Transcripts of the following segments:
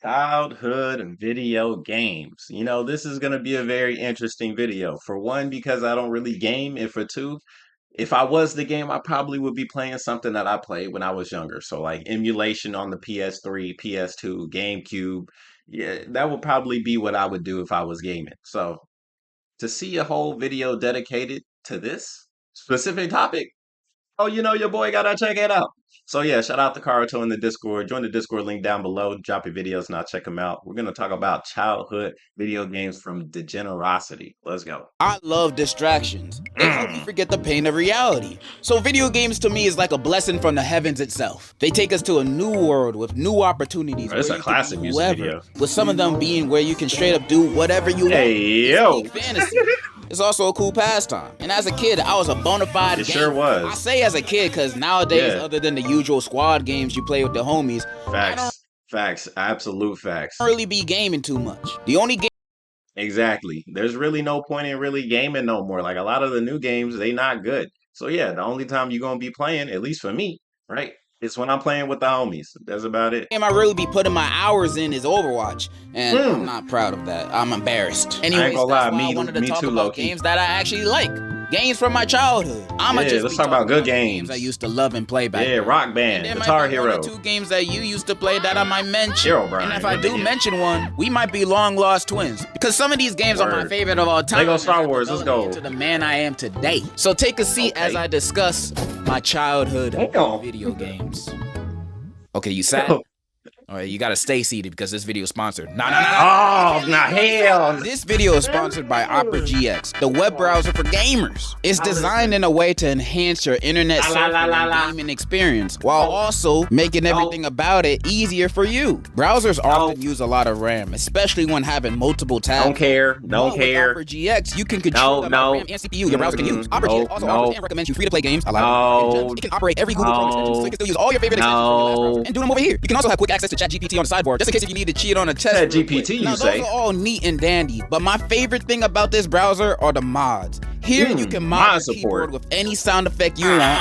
Childhood and video games. This is going to be a very interesting video. For one, because I don't really game, and for two, if I was the game, I probably would be playing something that I played when I was younger. So like emulation on the PS3, PS2, GameCube. Yeah, that would probably be what I would do if I was gaming. So to see a whole video dedicated to this specific topic, oh, your boy gotta check it out. So yeah, shout out to Karuto in the Discord. Join the Discord link down below. Drop your videos and I'll check them out. We're gonna talk about childhood video games from degenerosity. Let's go. I love distractions. They help me forget the pain of reality. So video games to me is like a blessing from the heavens itself. They take us to a new world with new opportunities. It's a classic music video. With some of them being where you can straight up do whatever you want. Hey yo. Fantasy. It's also a cool pastime. And as a kid, I was a bona fide gamer. Sure was. I say as a kid because nowadays, other than the usual squad games you play with the homies, Facts. Absolute facts. I don't really be gaming too much. The only game. Exactly. There's really no point in really gaming no more. Like a lot of the new games, they not good. So yeah, the only time you're gonna be playing, at least for me, right? It's when I'm playing with the homies. That's about it. Game I really be putting my hours in is Overwatch, and I'm not proud of that. I'm embarrassed. Anyways, I ain't gonna lie, I wanted to talk about games that I actually like. Games from my childhood. Let's talk about good games I used to love and play back then. Yeah, Rock Band, Guitar Hero. One or two games that you used to play that I might mention. Hero Brian. And if I do mention one, we might be long lost twins. Because some of these games are my favorite of all time. Lego Star Wars, let's go. To the man I am today. So take a seat as I discuss my childhood video games. Okay, you sat. All right, you gotta stay seated because this video is sponsored. Oh, hell. This video is sponsored by Opera GX, the web browser for gamers. It's designed in a way to enhance your internet surfing and gaming experience, while also making everything about it easier for you. Browsers often use a lot of RAM, especially when having multiple tabs. Don't care. With Opera GX, you can control the RAM and CPU your browser can use. Opera GX also offers and recommends you free-to-play games. It can operate every Google Chrome extension, so you can still use all your favorite extensions from your last browser and do them over here. You can also have quick access to ChatGPT on the sideboard, just in case if you need to cheat on a test. ChatGPT, you say? Those are all neat and dandy, but my favorite thing about this browser are the mods. Here you can mod the keyboard with any sound effect you want.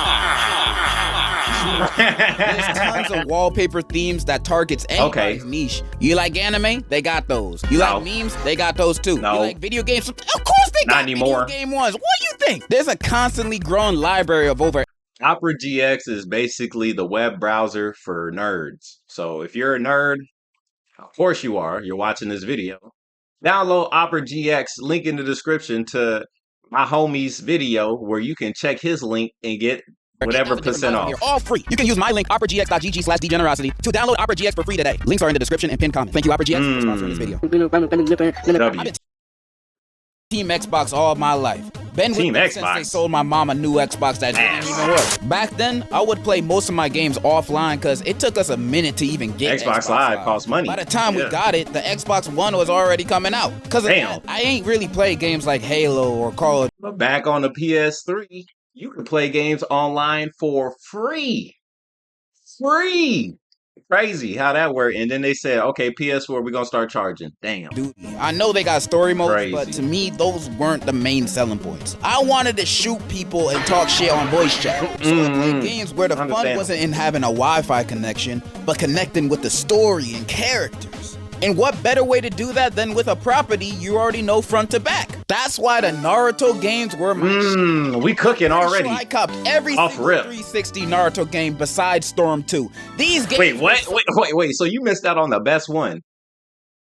There's tons of wallpaper themes that targets anybody's niche. You like anime? They got those. You like memes? They got those too. You like video games? Of course they got video game ones. What do you think? There's a constantly growing library of over. Opera GX is basically the web browser for nerds. So if you're a nerd, of course you are, you're watching this video, download Opera GX, link in the description to my homie's video where you can check his link and get whatever percent off. All free. You can use my link, operagx.gg/degenerosity, to download Opera GX for free today. Links are in the description and pinned comment. Thank you, Opera GX, for sponsoring this video. I've been Team Xbox all my life. Been with me since they sold my mom a new Xbox that didn't even work. Back then, I would play most of my games offline because it took us a minute to even get Xbox Live. Cost money. By the time we got it, the Xbox One was already coming out. Because I ain't really played games like Halo or Call of Duty. Back on the PS3, you can play games online for free. Crazy how that worked. And then they said, okay, PS4, we're gonna start charging. Damn. Dude, I know they got story modes, but to me, those weren't the main selling points. I wanted to shoot people and talk shit on voice chat. So I played games where the fun wasn't in having a Wi-Fi connection, but connecting with the story and characters. And what better way to do that than with a property you already know front to back? That's why the Naruto games were my shit. We cooking already. I copped every single 360 Naruto game besides Storm 2. These games. Wait. So you missed out on the best one.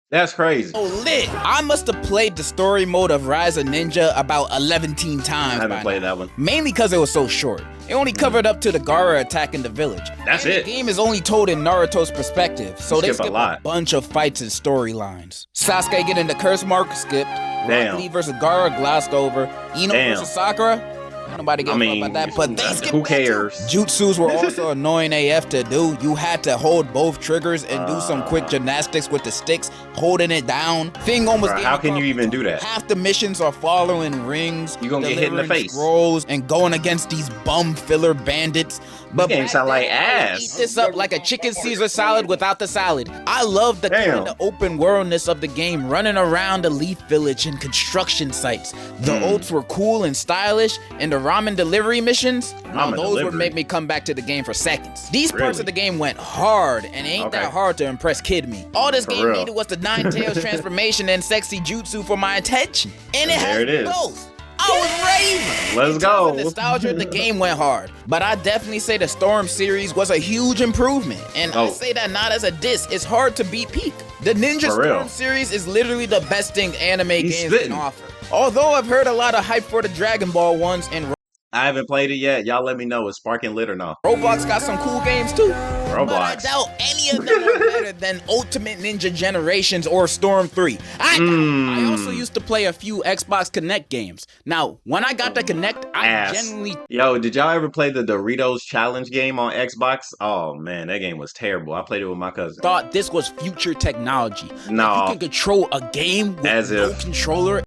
That's crazy. Oh, lit. I must have played the story mode of Rise of Ninja about 11 times. I haven't played that one. Mainly because it was so short. It only covered up to the Gaara attacking the village. That's it. The game is only told in Naruto's perspective, so they skip a bunch of fights and storylines. Sasuke getting the curse mark skipped. Rock Lee versus Gaara glossed over. Ino versus Sakura. Nobody gave a fuck about that, but they skipped. Who cares? Jutsus were also annoying AF to do. You had to hold both triggers and do some quick gymnastics with the sticks, holding it down. Thing almost. How can you even do that? Half the missions are following rings. You gonna get hit in the face. Scrolls and going against these bum filler bandits. But this game sound like ass. Eat this up like a chicken Caesar salad without the salad. I love the kind of open worldness of the game, running around the Leaf Village and construction sites. The ults were cool and stylish, and the ramen delivery missions, those would make me come back to the game for seconds. These parts of the game went hard, and ain't that hard to impress kid me. All this game needed was the Nine Tails transformation and sexy jutsu for my attention. And it had both. I was raving. Let's go. Nostalgia, the game went hard. But I definitely say the Storm series was a huge improvement. And I say that not as a diss. It's hard to beat peak. The Ninja Storm series is literally the best thing anime games can offer. Although I've heard a lot of hype for the Dragon Ball ones and I haven't played it yet. Y'all let me know. It's sparking lit or not. Roblox got some cool games too. Roblox. But I doubt any of them are better than Ultimate Ninja Generations or Storm 3. I also used to play a few Xbox Connect games. Now, when I got the Connect, I genuinely... Yo, did y'all ever play the Doritos Challenge game on Xbox? Oh, man, that game was terrible. I played it with my cousin. Thought this was future technology. No. You can control a game with no controller.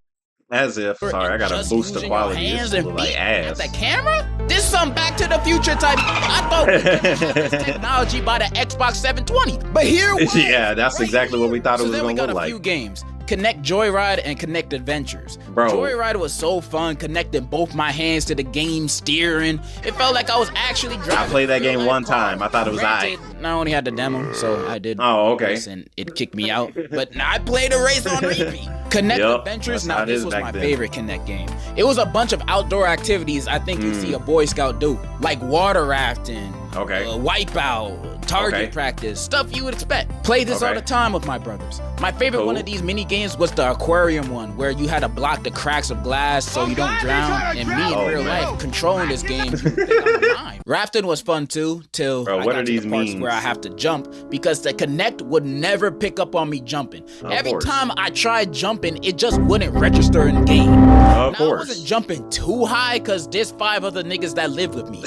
As if, sorry, I gotta boost the quality. This is like ass. The camera? This some Back to the Future type. I thought we could this technology by the Xbox 720, but here we yeah, that's exactly what we thought it was gonna look like. So then we got a few games. Connect Joyride and Connect Adventures. Bro. Joyride was so fun, connecting both my hands to the game steering. It felt like I was actually driving. I played that game one time. I thought it was I only had the demo, so I did. Oh, okay. And it kicked me out. But now I played a race on repeat. Connect Adventures. Now this was my favorite Connect game. It was a bunch of outdoor activities I think you see a Boy Scout do, like water rafting, wipeout, target practice, stuff you would expect. Played this all the time with my brothers. My favorite one of these mini games was the aquarium one, where you had to block the cracks of glass so you don't drown. And me in real life controlling this game, you think I'm a mime. Rafting was fun too, till I got to the parts where I have to jump, because the Connect would never pick up on me jumping. Every time I tried jumping, it just wouldn't register in game. I wasn't jumping too high, cause there's 5 other niggas that live with me.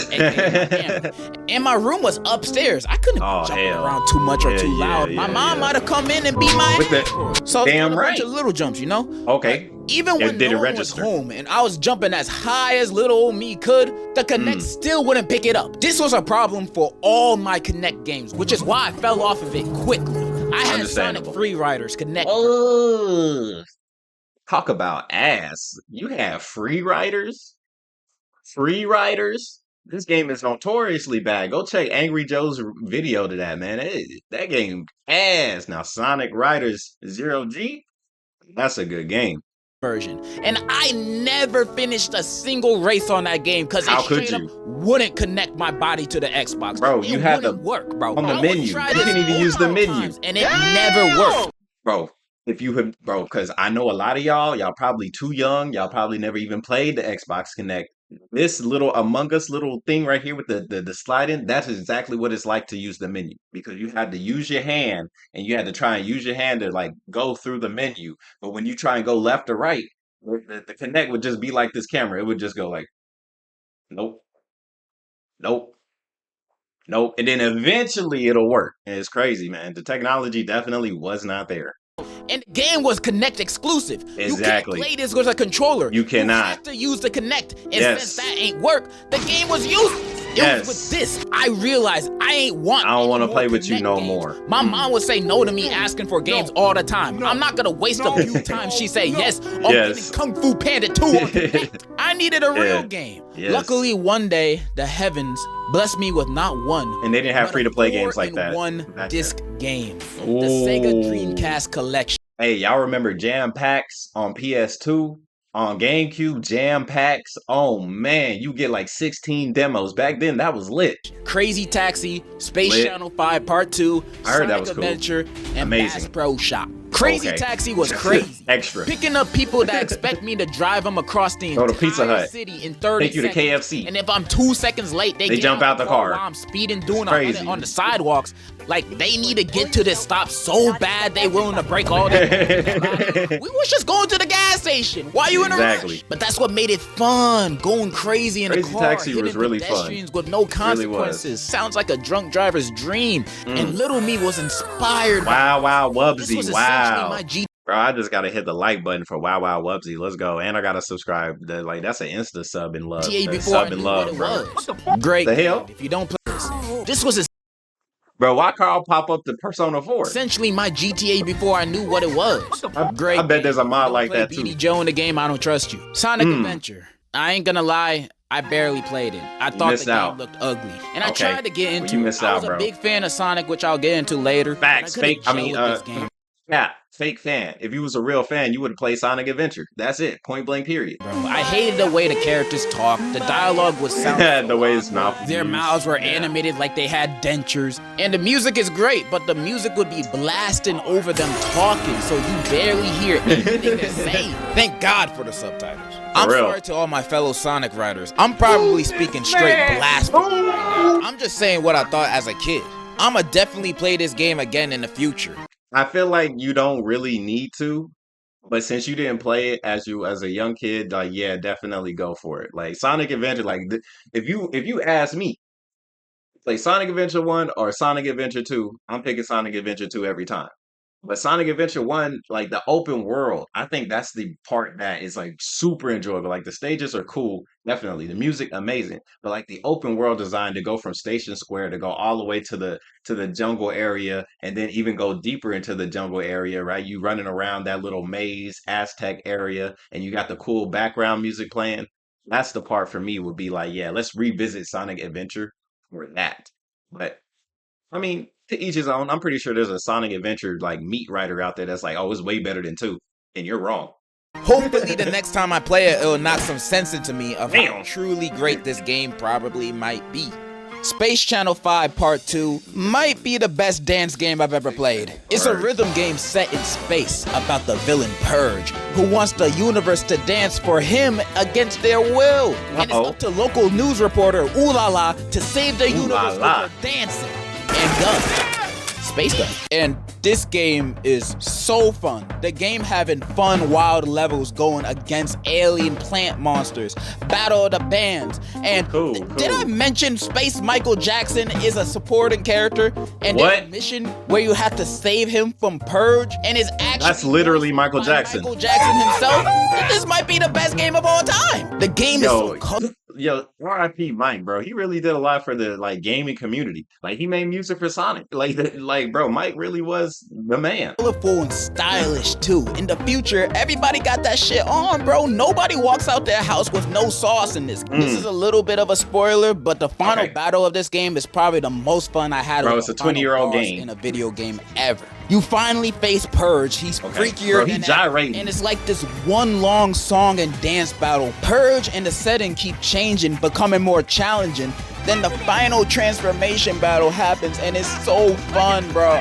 And my room was upstairs. I couldn't jump around too much or too loud. My mom might have come in and beat my ass. So damn right. A bunch of little jumps, you know? Okay. Even when no one was home and I was jumping as high as little old me could, the Connect still wouldn't pick it up. This was a problem for all my Connect games, which is why I fell off of it quickly. I had Sonic Free Riders Connect. Talk about ass. You have Free Riders? Free Riders? This game is notoriously bad. Go check Angry Joe's video to that, man. That game ass. Now, Sonic Riders 0G, that's a good game. Version. And I never finished a single race on that game because it straight up wouldn't connect my body to the Xbox. Bro, you had to work, bro. On the menu. You can't even use the menu. And it never worked. Bro, if you have, because I know a lot of y'all probably too young. Y'all probably never even played the Xbox Connect. This little Among Us little thing right here with the slide-in, that's exactly what it's like to use the menu, because you had to use your hand and you had to try and use your hand to like go through the menu. But when you try and go left or right, the Connect would just be like this camera. It would just go like, nope, nope, nope. And then eventually it'll work. And it's crazy, man. The technology definitely was not there. And the game was Connect exclusive. Exactly. You can't play this with a controller. You cannot. You have to use the Connect. And since that ain't work, the game was useless. It was with this. I realized I don't want to play with you no more. My mom would say no to me asking for games all the time. I'm not gonna waste a few times she say yes on getting Kung Fu Panda 2 on Connect. I needed a real game. Luckily, one day the heavens blessed me with not one, and they didn't have free to play games like that. One disc game, the Sega Dreamcast collection. Hey, y'all remember Jam Packs on PS2? On GameCube, Jam Packs, oh man, you get like 16 demos. Back then, that was lit. Crazy Taxi, Space Channel 5 Part 2, I heard that was Adventure, and Bass Pro Shop. Crazy Taxi was crazy. Extra. Picking up people that expect me to drive them across the entire Pizza Hut. city in 30 Take you to KFC. And if I'm 2 seconds late, they jump out the car. While I'm speeding, doing 100 on the sidewalks. Like, they need to get to this stop so bad they willing to break all that. We was just going to the gas station. Why you in a rush? But that's what made it fun. Going crazy in the car. Taxi was really fun. With no consequences. Sounds like a drunk driver's dream. And little me was inspired. Wow, wow, Wubsy. Wow. Bro, I just gotta hit the like button for Wow Wow Wubsy. Let's go. And I gotta subscribe. That's an Insta sub in love. Sub in love, bro. Great. The hell? If you don't play this was bro, why Carl pop up the Persona 4? Essentially my GTA before I knew what it was. Great. I bet there's a mod like that too. BD Joe in the game, I don't trust you. Sonic Adventure. I ain't gonna lie, I barely played it. I You thought the missed game out. looked ugly. And I Okay. tried to get Well, into you it. missed I out, was a bro. big fan of Sonic, which I'll get into later. But I Facts. couldn't gel with this game. Yeah, fake fan. If you was a real fan, you would have played Sonic Adventure. That's it. Point blank period. Bro, I hated the way the characters talked. The dialogue was sounding The way his mouth Their moves. mouths were animated like they had dentures. And the music is great, but the music would be blasting over them talking, so you barely hear anything they're saying. Thank God for the subtitles. I'm real. sorry to all my fellow Sonic writers. I'm probably speaking straight blasphemy right now. I'm just saying what I thought as a kid. I'ma definitely play this game again in the future. I feel like you don't really need to, but since you didn't play it as a young kid, like yeah, definitely go for it. Like Sonic Adventure, if you ask me, play Sonic Adventure 1 or Sonic Adventure 2, I'm picking Sonic Adventure 2 every time. But Sonic Adventure 1, like the open world, I think that's the part that is like super enjoyable. Like the stages are cool, definitely. The music amazing. But like the open world design to go from Station Square to go all the way to the jungle area and then even go deeper into the jungle area, right? You running around that little maze, Aztec area, and you got the cool background music playing. That's the part for me would be like, yeah, let's revisit Sonic Adventure for that. But I mean, to each his own. I'm pretty sure there's a Sonic Adventure like meat writer out there that's like, oh, it's way better than 2, and you're wrong. Hopefully the next time I play it, it'll knock some sense into me of how Damn. truly great this game probably might be. Space Channel 5 Part 2 might be the best dance game I've ever played. It's a rhythm game set in space about the villain Purge, who wants the universe to dance for him against their will. And it's up to local news reporter Ooh La La to save the universe with her dancing and guns. Space gun. And this game is so fun. The game having fun, wild levels going against alien plant monsters, battle of the bands, and did I mention Space Michael Jackson is a supporting character? And there's a mission where you have to save him from Purge, and his action. That's literally Michael Jackson. Michael Jackson himself. This might be the best game of all time. The game is so Yo, R.I.P. Mike, bro. He really did a lot for the like gaming community. Like he made music for Sonic. Like bro, Mike really was the man. Colorful and stylish too. In the future, everybody got that shit on, bro. Nobody walks out their house with no sauce in this. This is a little bit of a spoiler, but the final battle of this game is probably the most fun I had. Bro, it's a 20-year-old game in a video game ever. You finally face Purge. He's freakier bro, gyrating. and it's like this one long song and dance battle. Purge and the setting keep changing, becoming more challenging. Then the final transformation battle happens, and it's so fun, bro.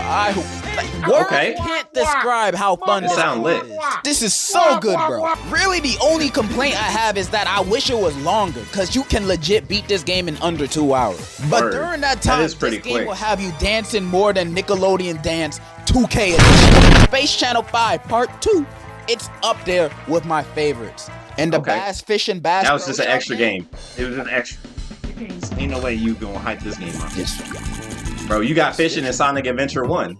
Words can't describe how fun this is. This is so good, bro. Really, the only complaint I have is that I wish it was longer, because you can legit beat this game in under 2 hours. But during that time, this game will have you dancing more than Nickelodeon Dance 2K edition. Space Channel 5 Part 2. It's up there with my favorites. And the Bass Fish and Bass. That was just an extra game. It was an extra. Ain't no way you gonna hype this game up. Bro, you got fishing in Sonic Adventure 1.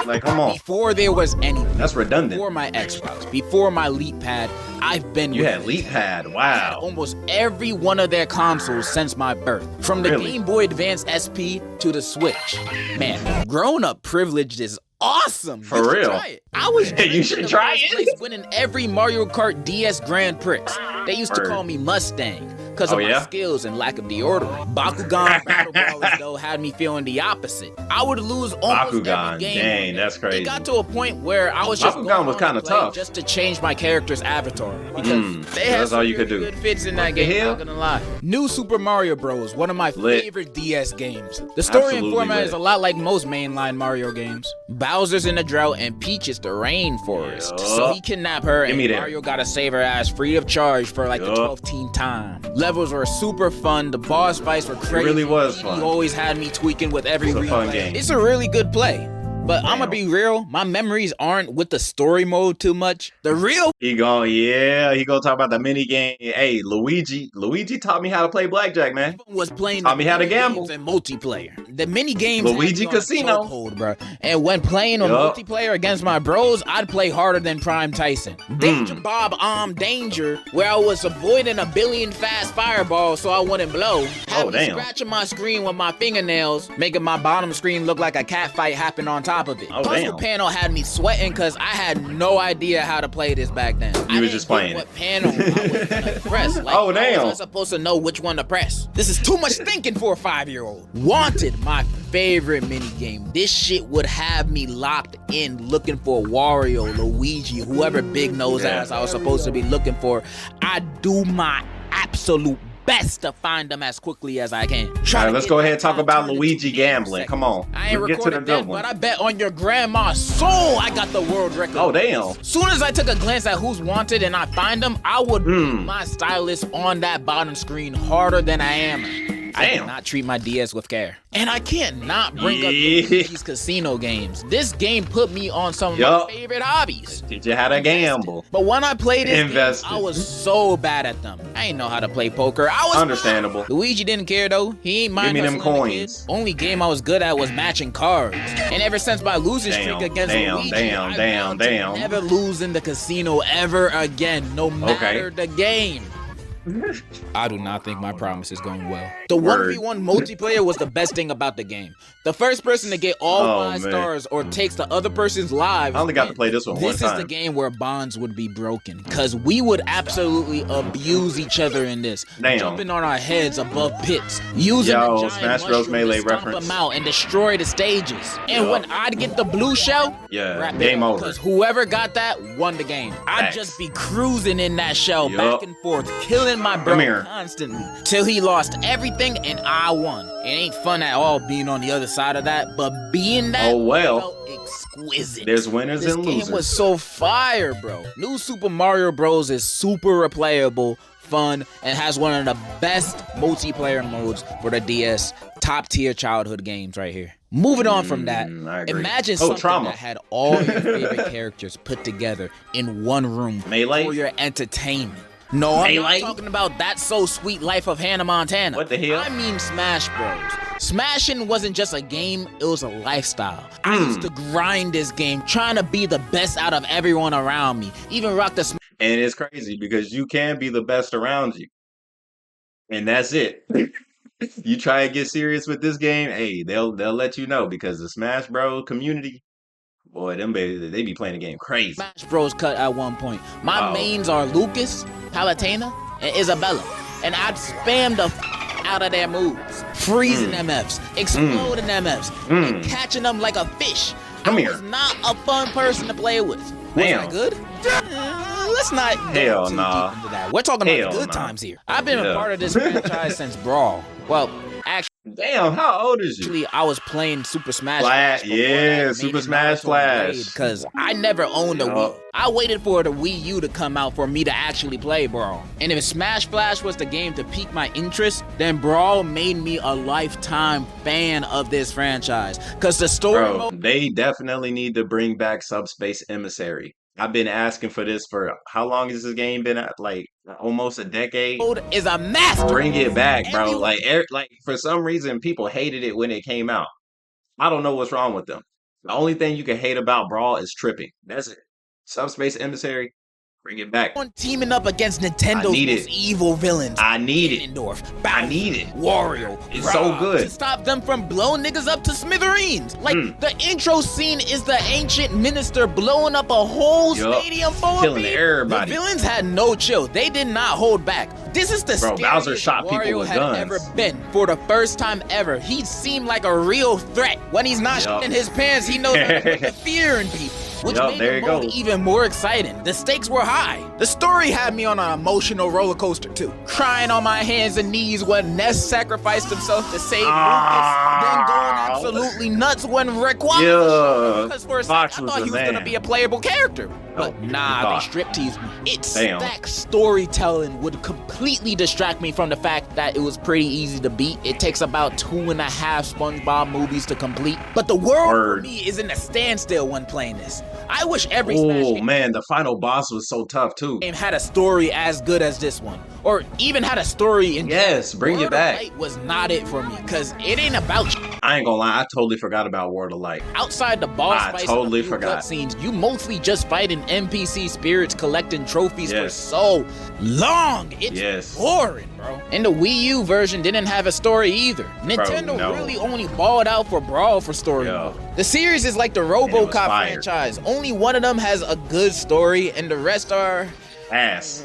Like, come on. Before there was anything. That's redundant. Before my Xbox, before my Leap Pad, I've been You had Leap Pad, wow. I had almost every one of their consoles since my birth. From the Game Boy Advance SP to the Switch. Man, grown-up privilege is awesome. For real. Try it. I was you should try it. Winning every Mario Kart DS Grand Prix. They used to call me Mustang because of my skills and lack of deodorant. Bakugan Battle Brawlers, though, had me feeling the opposite. I would lose almost every game. Dang, that's crazy. It got to a point where I was just Bakugan was kind of tough. Just to change my character's avatar. Because they had that's all you could do. Good fits in that game, not gonna lie. New Super Mario Bros. One of my favorite DS games. The story and format is a lot like most mainline Mario games. Bowser's in the drought and Peach is the rainforest. So he kidnapped her and Mario gotta save her ass free of charge for like the 12th time. Levels were super fun. The boss fights were crazy. It really was fun. He always had me tweaking with every fun game. It's a really good play. But I'm gonna be real, my memories aren't with the story mode too much. The real he gonna talk about the mini game. Hey, Luigi taught me how to play blackjack, man. Was playing taught me how to gamble and multiplayer. The mini games Luigi Casino, bro. And when playing on multiplayer against my bros, I'd play harder than Prime Tyson. Danger Bob Danger, where I was avoiding a billion fast fireballs so I wouldn't blow. Scratching my screen with my fingernails, making my bottom screen look like a cat fight happened on top top of it. Oh, Puzzle damn. panel had me sweating because I had no idea how to play this back then. You were just playing what panel I was gonna press. Like, oh, damn. I was supposed to know which one to press. This is too much thinking for a 5-year-old. Wanted, my favorite mini game. This shit would have me locked in looking for Wario, Luigi, whoever big nose ass I was supposed to be looking for. I do my absolute best to find them as quickly as I can. All right, let's go ahead and talk about Luigi gambling. Come on. I ain't Let's get to the recorded good that, one. but I bet on your grandma's soul I got the world record. Oh, damn. Soon as I took a glance at who's wanted and I find them, I would put my stylus on that bottom screen harder than I am. I cannot treat my DS with care. And I can't not bring up Luigi's casino games. This game put me on some of my favorite hobbies. Teach you how to gamble. But when I played this game, I was so bad at them. I didn't know how to play poker. I was understandable. Luigi didn't care though. He ain't mind Give me them hustling the coins. kid. Only game I was good at was matching cards. And ever since my losing streak against Luigi, I vowed to never lose in the casino ever again, no matter the game. I do not think my promise is going well. The 1v1 multiplayer was the best thing about the game. The first person to get all 5 stars or takes the other person's lives. I only got to play this one one time. This is the game where bonds would be broken, because we would absolutely abuse each other in this. Jumping on our heads above pits, using the giant Smash Bros. Melee to stomp them out and destroy the stages. And when I'd get the blue shell, game over. Because whoever got that won the game. I'd just be cruising in that shell back and forth, killing my bro constantly till he lost everything and I won. It ain't fun at all being on the other side of that, but being that felt exquisite. There's winners and losers. This game was so fire, bro. New Super Mario Bros. Is super replayable, fun, and has one of the best multiplayer modes for the DS. Top tier childhood games right here. Moving on from that, imagine something that had all your favorite characters put together in one room for your entertainment. No, I'm not talking about That's So Sweet Life of Hannah Montana. What the hell? I mean Smash Bros. Smashing wasn't just a game, it was a lifestyle. I used to grind this game, trying to be the best out of everyone around me. Even rock the And it's crazy because you can be the best around you. And that's it. You try and get serious with this game, hey, they'll let you know, because the Smash Bros. Community, boy, them babies, they be playing the game crazy. Smash Bros. Cut at one point. My mains are Lucas, Palutena, and Isabella. And I'd spam the out of their moves. Freezing MFs, exploding MFs, and catching them like a fish. I was not a fun person to play with. Was I good? Let's not go too deep into that. We're talking about the good times here. I've been a part of this franchise since Brawl. Well, actually, damn, how old is you? Actually, I was playing Super Smash Flash. Super Smash Flash. Because I never owned a Wii. I waited for the Wii U to come out for me to actually play Brawl. And if Smash Flash was the game to pique my interest, then Brawl made me a lifetime fan of this franchise. Because the story mode, they definitely need to bring back Subspace Emissary. I've been asking for this for how long has this game been at? Like almost a decade. Is a master. Bring it back, bro. Like for some reason, people hated it when it came out. I don't know what's wrong with them. The only thing you can hate about Brawl is tripping. That's it. Subspace Emissary, bring it back. Teaming up against Nintendo's most evil villains. I need it. I need it. Wario. It's so good. To stop them from blowing niggas up to smithereens. Like, the intro scene is the ancient minister blowing up a whole stadium full killing everybody. The villains had no chill. They did not hold back. This is the scariest Bowser shot Wario people with had guns. ever been. For the first time ever, he seemed like a real threat. When he's not in his pants, he knows how to put the fear in people. Which made the mode even more exciting. The stakes were high. The story had me on an emotional roller coaster too. Crying on my hands and knees when Ness sacrificed himself to save Lucas. Then going absolutely nuts when Rick won. Because for a second, I thought he was going to be a playable character. But nah, they strip-teased me. Its stack storytelling would completely distract me from the fact that it was pretty easy to beat. It takes about 2.5 SpongeBob movies to complete. But the world for me is in a standstill when playing this. I wish every Smash game man, the final boss was so tough too. Game had a story as good as this one, or even had a story in bring it back. Light was not it for me, cause it ain't about you. I ain't gonna lie, I totally forgot about World of Light. Outside the boss I fights totally and a few forgot. cutscenes, you mostly just fighting NPC spirits collecting trophies for so long. It's boring, bro. And the Wii U version didn't have a story either. Nintendo really only balled out for Brawl for story mode. The series is like the RoboCop franchise. Only one of them has a good story and the rest are ass.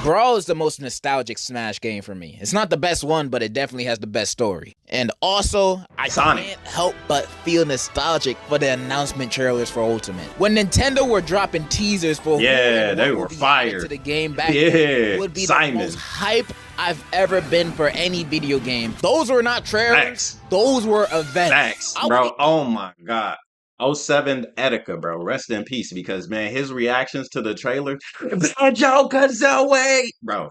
Brawl is the most nostalgic Smash game for me. It's not the best one, but it definitely has the best story. And also, I can't help but feel nostalgic for the announcement trailers for Ultimate. When Nintendo were dropping teasers for they were fire to the game back then, it would be the most hype I've ever been for any video game. Those were not trailers. Those were events. Bro. Oh my god. 07 Etika, bro. Rest in peace, because man, his reactions to the trailer, Joker's away, bro.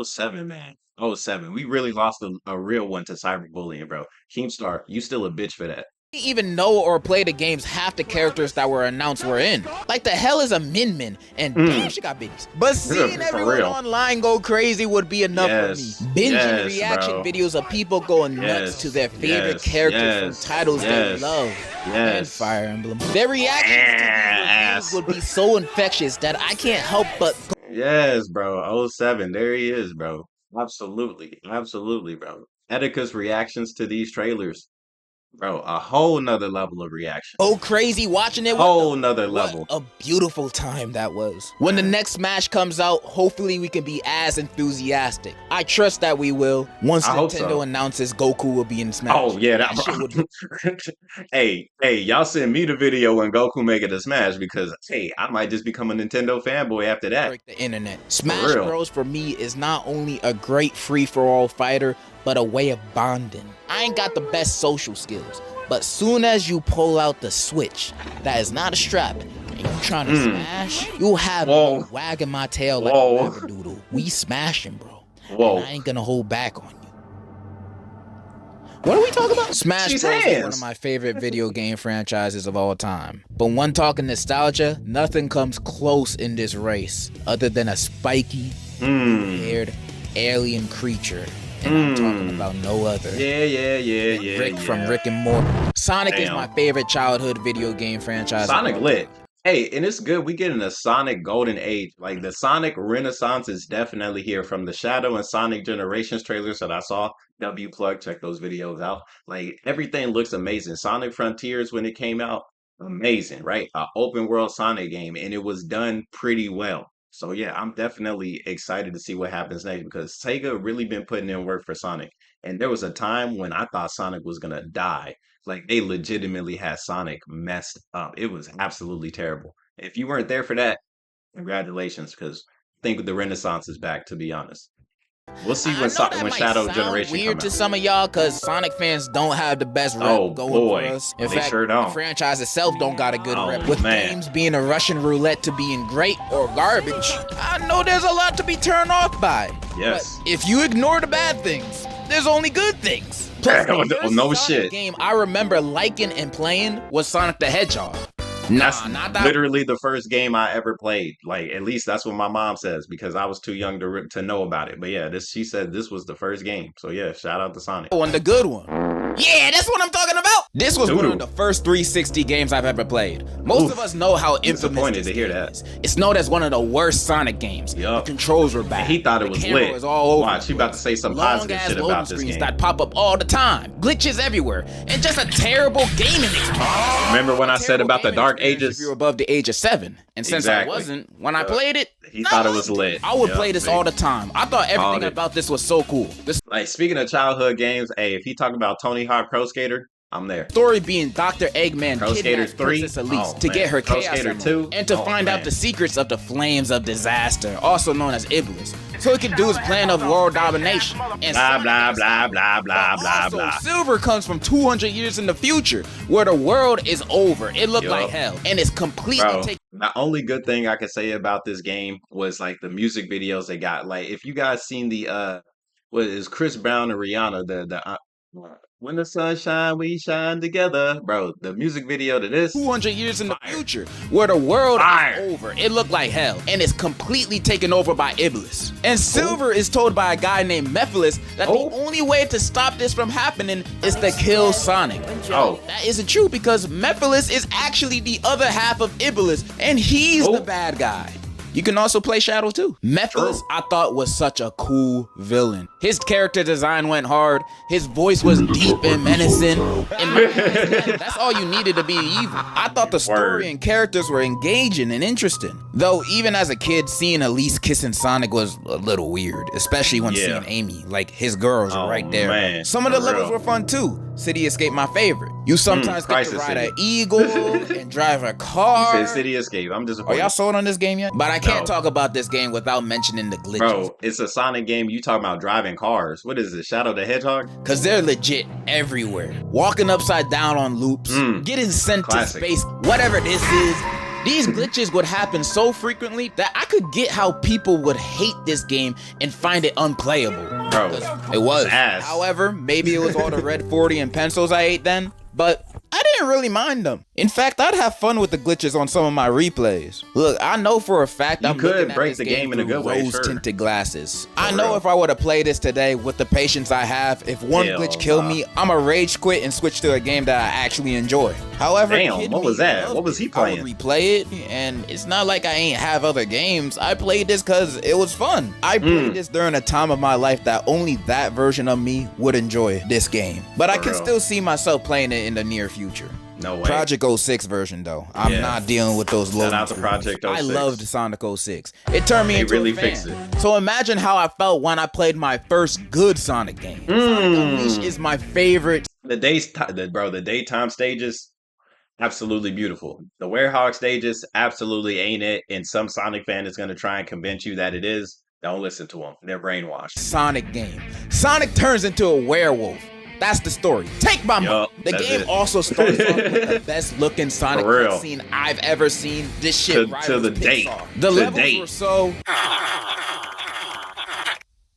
07, man. 07. We really lost a real one to cyberbullying, bro. Keemstar, you still a bitch for that. Didn't even know or play the games half the characters that were announced were in. Like the hell is a Min Min, and damn, she got bitties. But seeing everyone online go crazy would be enough for me. Binging reaction videos of people going nuts to their favorite characters from titles they love. And Fire Emblem. Their reactions to these would be so infectious that I can't help but Yes, bro. 07. There he is, bro. Absolutely. Absolutely, bro. Etika's reactions to these trailers. Bro, a whole nother level of reaction. Oh, crazy watching it. Whole nother level. What a beautiful time that was. When the next Smash comes out, hopefully we can be as enthusiastic. I trust that we will. Once Nintendo announces Goku will be in Smash. Oh, yeah. That shit would hey, y'all send me the video when Goku make it a Smash, because, hey, I might just become a Nintendo fanboy after that. Break the internet. Smash Bros. For me is not only a great free-for-all fighter, but a way of bonding. I ain't got the best social skills, but soon as you pull out the Switch, that is not a strap, and you trying to smash, you'll have me wagging my tail like a labradoodle. We smashing, bro. And I ain't gonna hold back on you. What are we talking about? Smash Bros. Is one of my favorite video game franchises of all time. But when talking nostalgia, nothing comes close in this race, other than a spiky, haired alien creature. And I'm talking about no other. Rick from Rick and Morty. Sonic is my favorite childhood video game franchise. Sonic lit. Hey, and it's good. We get in a Sonic golden age. Like, the Sonic renaissance is definitely here. From the Shadow and Sonic Generations trailers that I saw, W plug, check those videos out. Like, everything looks amazing. Sonic Frontiers, when it came out, amazing, right? An open world Sonic game, and it was done pretty well. So yeah, I'm definitely excited to see what happens next, because Sega really been putting in work for Sonic. And there was a time when I thought Sonic was gonna die. Like, they legitimately had Sonic messed up. It was absolutely terrible. If you weren't there for that, congratulations, because I think the Renaissance is back, to be honest. We'll see when Shadow Generation weird to some of y'all, because Sonic fans don't have the best rep going for us. In fact, the franchise itself don't got a good rep. With games being a Russian roulette to being great or garbage, I know there's a lot to be turned off by. Yes. But if you ignore the bad things, there's only good things. Plus, the no Sonic game I remember liking and playing was Sonic the Hedgehog. That's literally the first game I ever played. Like, at least that's what my mom says, because I was too young to know about it. But yeah, she said this was the first game. So yeah, shout out to Sonic. Oh, and the good one. Yeah, that's what I'm talking about. This was one of the first 360 games I've ever played. Most of us know how infamous this game is. It's known as one of the worst Sonic games. The controls were bad. And he thought it was lit. Was all over. Watch, he about to say some positive shit about this game. That pop up all the time, glitches everywhere, and just a terrible gaming experience. Remember when I said about the Dark Ages? If you're above the age of 7, and since I wasn't, when I played it, he thought it was lit. I would play this all the time. I thought everything about this was so cool. Like, speaking of childhood games, hey, if he talking about Tony Hawk Pro Skater, I'm there. Story being Dr. Eggman kidnaps Princess Elise to get her Chaos Emerald and to find out the secrets of the Flames of Disaster, also known as Iblis, so he can do his plan of world domination. And blah, blah, blah, blah, blah, blah, blah. Silver comes from 200 years in the future, where the world is over. It looked like hell, and it's completely taken. The only good thing I could say about this game was, like, the music videos they got. Like, if you guys seen the, what is Chris Brown and Rihanna, When the sun shine, we shine together, bro. The music video to this, 200 years in the fire. future, where the world Fire. is over. It looked like hell, and it's completely taken over by Iblis. And Silver is told by a guy named Mephiles that the only way to stop this from happening is to kill Sonic. That isn't true because Mephiles is actually the other half of Iblis, and he's the bad guy. You can also play Shadow too. Mephiles, I thought, was such a cool villain. His character design went hard. His voice was deep and menacing. And that's all you needed to be evil. I thought the story and characters were engaging and interesting. Though, even as a kid, seeing Elise kissing Sonic was a little weird, especially when seeing Amy, like his girls right there. Man, some of the levels were fun too. City Escape, my favorite. You sometimes get to ride an eagle and drive a car. You said City Escape. I'm disappointed. Are y'all sold on this game yet? But I can't talk about this game without mentioning the glitches. Bro, it's a Sonic game. You talking about driving cars. What is it, Shadow the Hedgehog? Because they're legit everywhere. Walking upside down on loops, getting sent to space, whatever this is. These glitches would happen so frequently that I could get how people would hate this game and find it unplayable. Bro, it was. Ass. However, maybe it was all the red 40 and pencils I ate then, but I didn't really mind them. In fact, I'd have fun with the glitches on some of my replays. Look, I know for a fact I'm looking at this game in a good way, rose-tinted glasses. I know if I were to play this today with the patience I have, if one glitch killed me, I'ma rage quit and switch to a game that I actually enjoy. However, what was that? What was he playing? I would replay it, and it's not like I ain't have other games. I played this because it was fun. I played this during a time of my life that only that version of me would enjoy this game. But I can still see myself playing it in the near future. No way. Project 06 version though. I'm not dealing with those low. Shout out to Project 06. I loved Sonic 06. It turned me into really a fan. fixed it. So imagine how I felt when I played my first good Sonic game. Sonic Unleashed is my favorite. The daytime stages, absolutely beautiful. The Werehog stages, absolutely ain't it. And some Sonic fan is gonna try and convince you that it is. Don't listen to them. They're brainwashed. Sonic game. Sonic turns into a werewolf. That's the story. Take my money. The game also starts off with the best looking Sonic cutscene I've ever seen. This shit to the date. The levels were so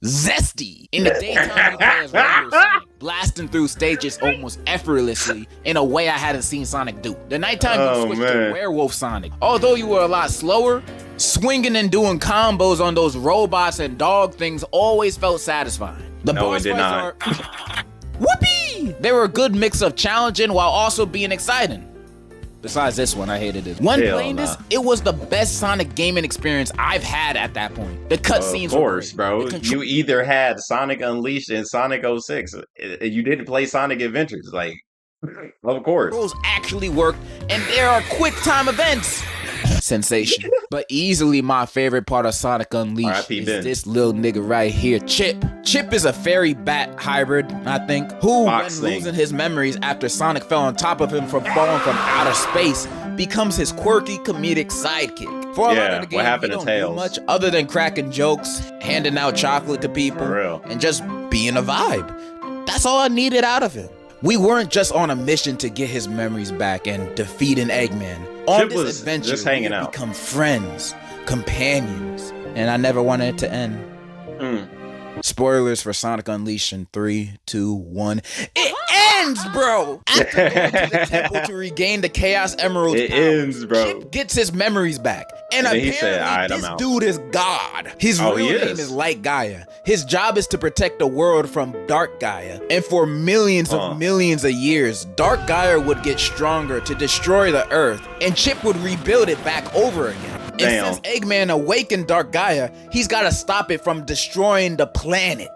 zesty. In the daytime, you play as regular Sonic, blasting through stages almost effortlessly in a way I hadn't seen Sonic do. The nighttime, you switched to werewolf Sonic. Although you were a lot slower, swinging and doing combos on those robots and dog things always felt satisfying. The boss fights are whoopee! They were a good mix of challenging while also being exciting. Besides this one, I hated it. When playing this, it was the best Sonic gaming experience I've had at that point. The cutscenes were great. Bro. You either had Sonic Unleashed and Sonic 06. You didn't play Sonic Adventures. Like, of course. Rules actually worked, and there are quick time events. Sensation. But easily my favorite part of Sonic Unleashed is this little nigga right here, Chip. Chip is a fairy bat hybrid, I think, who, when losing his memories after Sonic fell on top of him from falling from outer space, becomes his quirky comedic sidekick. For a lot of the game, he don't do much other than cracking jokes, handing out chocolate to people, and just being a vibe. That's all I needed out of him. We weren't just on a mission to get his memories back and defeat an Eggman. On this adventure, just hanging out. Become friends, companions, and I never wanted it to end. Spoilers for Sonic Unleashed in 3, 2, 1. It ends, bro! After going to the temple to regain the Chaos Emerald, it ends, bro. Chip gets his memories back. And apparently, this dude is God. His real name is Light Gaia. His job is to protect the world from Dark Gaia. And for millions of years, Dark Gaia would get stronger to destroy the Earth, and Chip would rebuild it back over again. And since Eggman awakened Dark Gaia, he's got to stop it from destroying the planet.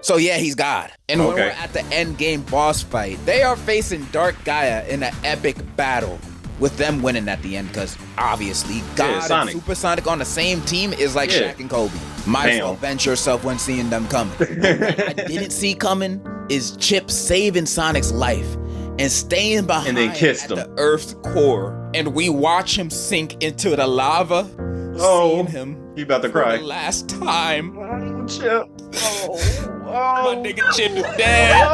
So yeah, he's God. And when we're at the end game boss fight, they are facing Dark Gaia in an epic battle, with them winning at the end, because obviously God and Super Sonic on the same team is like Shaq and Kobe. Might as well bench yourself when seeing them coming. What I didn't see coming is Chip saving Sonic's life and staying behind at the Earth's core, and we watch him sink into the lava. Seeing him, he about to cry. The last time. Chip. My nigga Chip is dead.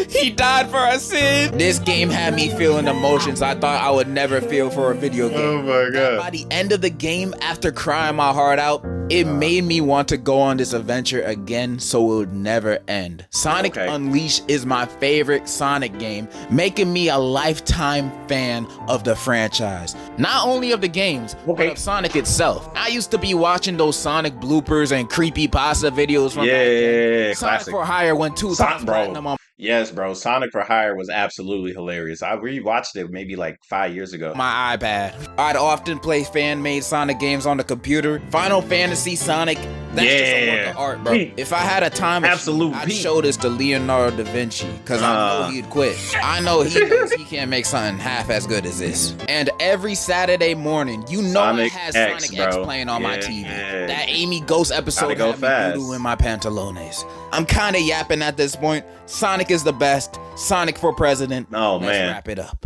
He died for our sins. This game had me feeling emotions I thought I would never feel for a video game. Oh my god. By the end of the game, after crying my heart out, It made me want to go on this adventure again so it would never end. Sonic Unleashed is my favorite Sonic game, making me a lifetime fan of the franchise. Not only of the games, but of Sonic itself. I used to be watching those Sonic bloopers and creepypasta videos from back then. Sonic for Hire went 2,000 platinum on. Yes, bro. Sonic for Hire was absolutely hilarious. I rewatched it maybe like 5 years ago. My iPad. I'd often play fan-made Sonic games on the computer. Final Fantasy Sonic, that's just a work of art, bro. If I had a time machine, I'd show this to Leonardo da Vinci, because I know he'd quit. I know he knows he can't make something half as good as this. And every Saturday morning, you know I had Sonic X playing on my TV. That Amy Ghost episode had me doodoo in my pantalones. I'm kind of yapping at this point. Sonic is the best. Sonic for president. Oh, Let's man. wrap it up.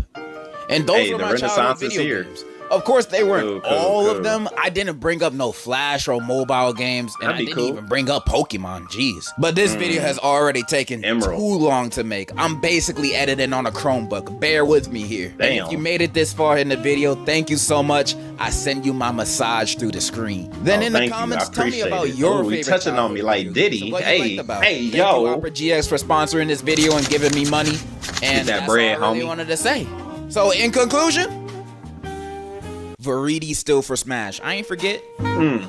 And those were my childhood video games. Of course, they weren't all of them. I didn't bring up no Flash or mobile games, and I didn't even bring up Pokemon. Jeez. But this video has already taken too long to make. I'm basically editing on a Chromebook. Bear with me here. And if you made it this far in the video, thank you so much. I send you my massage through the screen. Then in the comments, tell me about your favorite. Touching on me like Diddy. Hey, yo. Thank you, Opera GX, for sponsoring this video and giving me money. And that's bread, all I really wanted to say. So in conclusion, Varidi still for Smash. I ain't forget. And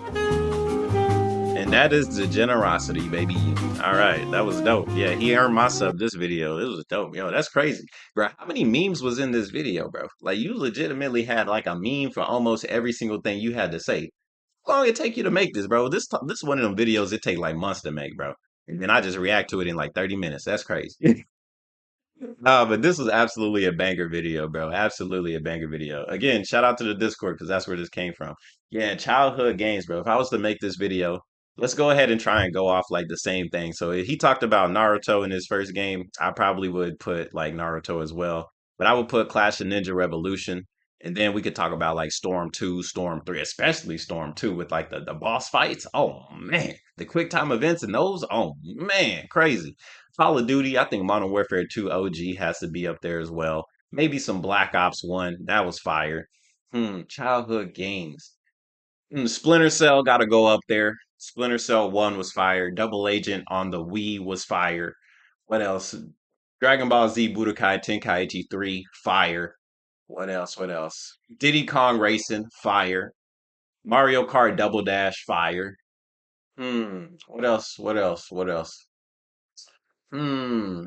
that is the generosity, baby. All right, that was dope. Yeah, he earned my sub this video. It was dope. Yo, that's crazy. Bro, how many memes was in this video, bro? Like, you legitimately had like a meme for almost every single thing you had to say. How long it take you to make this, bro? This is one of them videos it take like months to make, bro. And then I just react to it in like 30 minutes. That's crazy. But this was absolutely a banger video, bro. Absolutely a banger video. Again, shout out to the Discord because that's where this came from. Yeah, childhood games, bro. If I was to make this video, let's go ahead and try and go off like the same thing. So he talked about Naruto in his first game. I probably would put like Naruto as well, but I would put Clash of Ninja Revolution. And then we could talk about like Storm 2, Storm 3, especially Storm 2 with like the boss fights. Oh man, the quick time events and those, oh man, crazy. Call of Duty, I think Modern Warfare 2 OG has to be up there as well. Maybe some Black Ops 1, that was fire. Childhood games. Splinter Cell got to go up there. Splinter Cell 1 was fire. Double Agent on the Wii was fire. What else? Dragon Ball Z Budokai Tenkaichi 3, fire. What else? What else? Diddy Kong Racing, fire. Mario Kart Double Dash, fire. What else? What else? What else? Hmm.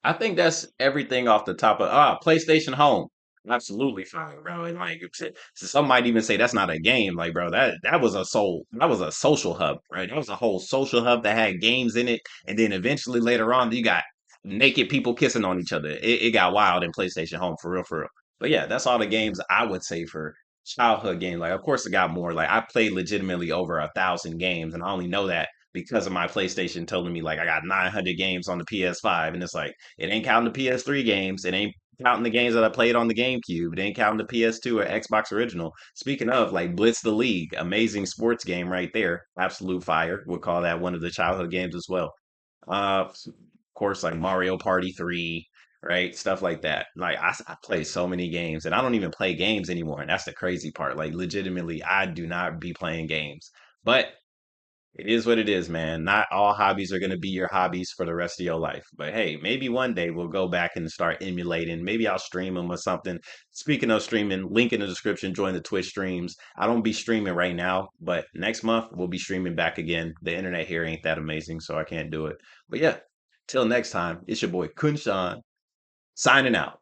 I think that's everything off the top of PlayStation Home. Absolutely fine, bro. And like some might even say that's not a game. Like, bro, that was a social hub, right? That was a whole social hub that had games in it. And then eventually later on, you got naked people kissing on each other. It got wild in PlayStation Home for real, for real. But yeah, that's all the games I would say for childhood games. Like, of course, it got more. Like, I played legitimately over 1,000 games, and I only know that because of my PlayStation telling me like I got 900 games on the PS5, and it's like it ain't counting the PS3 games, it ain't counting the games that I played on the GameCube, it ain't counting the PS2 or Xbox Original. Speaking of, like Blitz the League, amazing sports game right there, absolute fire. Would call that one of the childhood games as well. Of course, like Mario Party 3, right? Stuff like that. Like I play so many games, and I don't even play games anymore, and that's the crazy part. Like legitimately, I do not be playing games, but it is what it is, man. Not all hobbies are going to be your hobbies for the rest of your life. But hey, maybe one day we'll go back and start emulating. Maybe I'll stream them or something. Speaking of streaming, link in the description, join the Twitch streams. I don't be streaming right now, but next month we'll be streaming back again. The internet here ain't that amazing, so I can't do it. But yeah, till next time, it's your boy KhunShawn signing out.